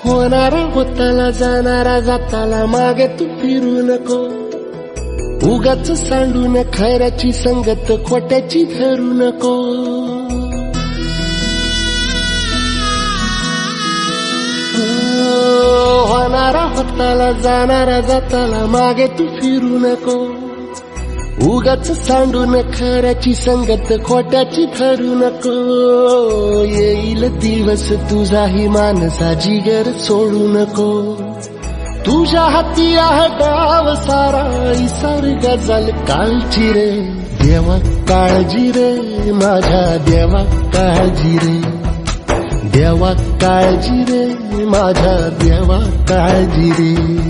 होणारा होताला जाणारा जाताला मागे तू फिरू नको. उगाच सांडून खऱ्याची संगत खोट्याची धरू नको. होणारा होताला जाणारा जाताला मागे तू फिरू नको. उगाच सांडून खऱ्याची संगत खोट्याची धरू नको. येईल दिवस तुझाही मानसा जिगर सोडू नको. तुझ्या हाती आहे डाव सारा इसार गजल कालची रे. देवा काळजी रे माझ्या देवा काळजी रे. देवा काळजी रे माझ्या देवा काळजी रे.